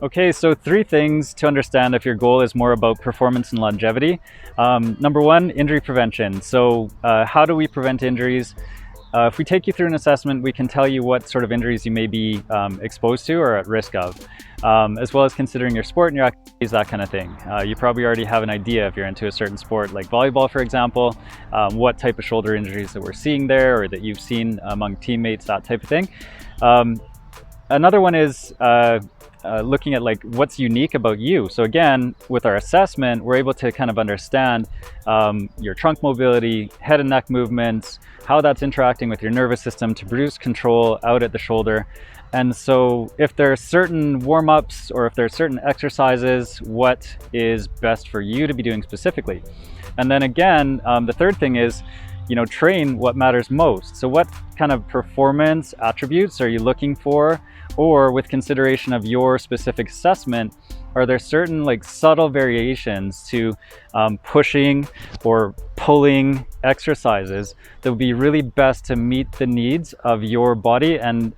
Okay, so 3 things to understand if your goal is more about performance and longevity. Number 1, injury prevention. So how do we prevent injuries? If we take you through an assessment, we can tell you what sort of injuries you may be exposed to or at risk of, as well as considering your sport and your activities, that kind of thing. You probably already have an idea if you're into a certain sport, like volleyball, for example, what type of shoulder injuries that we're seeing there or that you've seen among teammates, that type of thing. Another one is looking at like what's unique about you. So again, with our assessment, we're able to kind of understand your trunk mobility, head and neck movements, how that's interacting with your nervous system to produce control out at the shoulder. And so if there are certain warm-ups or if there are certain exercises, what is best for you to be doing specifically? And then again, the third thing is, train what matters most. So what kind of performance attributes are you looking for? Or with consideration of your specific assessment, are there certain like subtle variations to pushing or pulling exercises that would be really best to meet the needs of your body and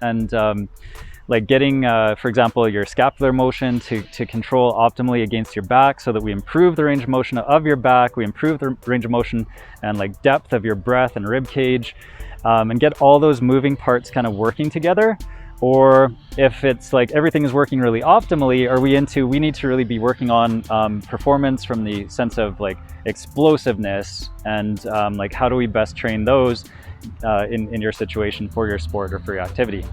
like getting, for example, your scapular motion to control optimally against your back so that we improve the range of motion of your back, we improve the range of motion and like depth of your breath and rib cage, and get all those moving parts kind of working together. Or if it's like everything is working really optimally, we need to really be working on performance from the sense of like explosiveness and like how do we best train those in your situation for your sport or for your activity.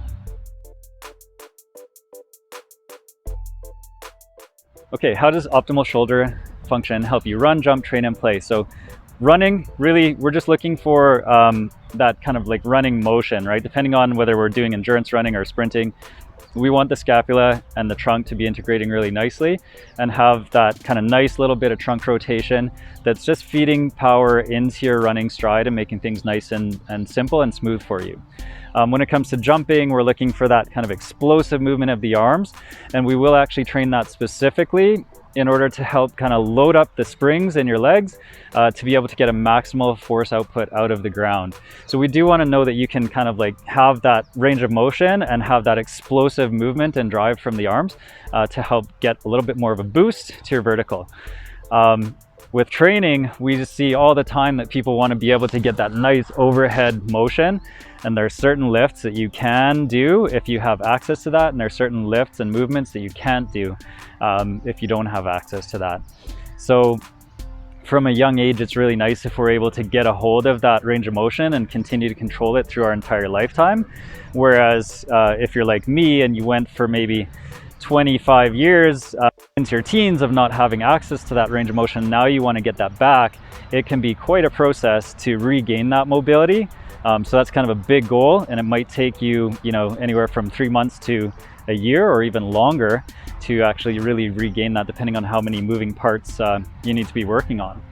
Okay, how does optimal shoulder function help you run, jump, train, and play? So running, really, we're just looking for that kind of like running motion, right? Depending on whether we're doing endurance running or sprinting, we want the scapula and the trunk to be integrating really nicely and have that kind of nice little bit of trunk rotation that's just feeding power into your running stride and making things nice and simple and smooth for you. When it comes to jumping, we're looking for that kind of explosive movement of the arms, and we will actually train that specifically in order to help kind of load up the springs in your legs to be able to get a maximal force output out of the ground. So we do want to know that you can kind of like have that range of motion and have that explosive movement and drive from the arms to help get a little bit more of a boost to your vertical. With training, we just see all the time that people want to be able to get that nice overhead motion, and there are certain lifts that you can do if you have access to that, and there are certain lifts and movements that you can't do if you don't have access to that. So from a young age, it's really nice if we're able to get a hold of that range of motion and continue to control it through our entire lifetime. Whereas if you're like me and you went for maybe 25 years into your teens of not having access to that range of motion, now you want to get that back, it can be quite a process to regain that mobility. So that's kind of a big goal, and it might take you, anywhere from 3 months to a year or even longer to actually really regain that, depending on how many moving parts you need to be working on.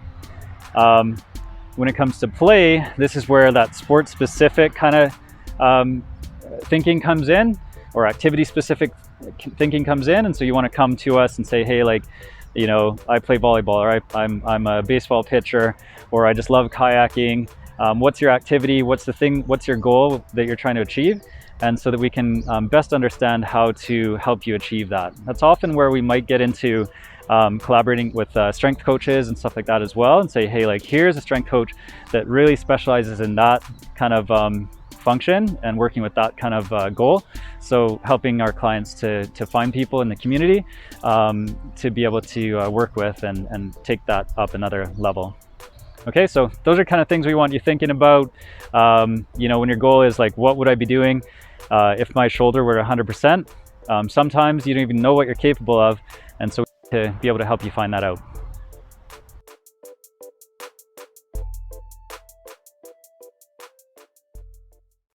When it comes to play, this is where that sport-specific kind of thinking comes in, or activity-specific thinking comes in. And so you want to come to us and say, hey, like, I play volleyball, or I'm a baseball pitcher, or I just love kayaking. What's your activity? What's your goal that you're trying to achieve? And so that we can best understand how to help you achieve that. That's often where we might get into collaborating with strength coaches and stuff like that as well, and say, hey, like, here's a strength coach that really specializes in that kind of function and working with that kind of goal. So helping our clients to find people in the community to be able to work with and take that up another level. Okay, so those are kind of things we want you thinking about. When your goal is like, what would I be doing if my shoulder were 100%? Sometimes you don't even know what you're capable of, and so to be able to help you find that out.